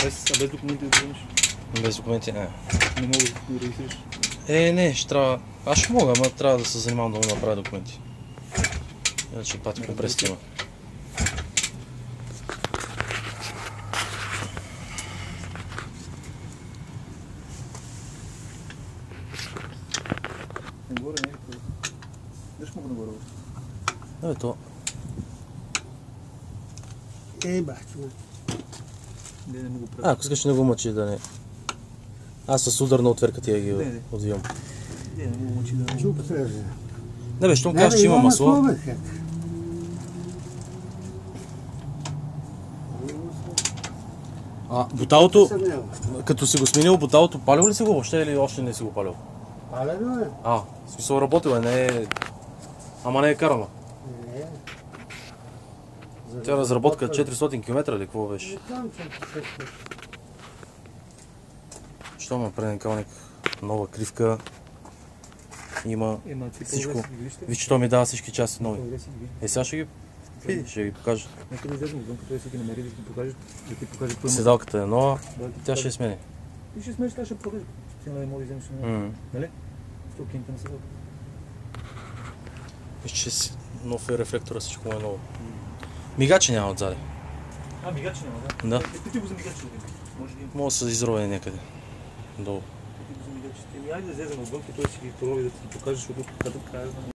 Без документи да вземеш? Без документи не. Не мога да регистрираш. Не, ще трябва. Аз ще мога, ама трябва да се занимавам да му направя документи. Иначе пати по пръсти има. Нагоре не е. Даш мога нагоре. Ето. Бахче. Не мога правя. Ако искаш не го мъчи да не. Аз с ударна отверка тия ги отвивам. Не мога мъчи да не. Чуп трябва. Не бе, щом кажеш, че има масло. Буталото, като си го сменил буталото, палил ли си го въобще или още не си го палил? Палено е. В смисъл работил е, не е... Ама не е карана. Не. Тя разработка 400 км или какво беше? Що има преден калник? Нова кривка. Има всичко. Виж, че той ми дава всички части нови. Сега ще ги види, ще ги покажа. Нека да излезем отвън, като си ги намери да ти покаже какво има. Седалката е нова, тя ще я смени. Ти ще смениш, тя ще продължи. Ти не може да вземеш. Нали? 100 кинта на седалка. Виж, че си нов е рефлектора, всичко е ново. Мигачи няма отзади. Мигачи няма, да? Да. Ти го за мигачи. Може да се изрове някъде. Долу. Айде да излезем отвън, той си ги порови да ти покажеш, защото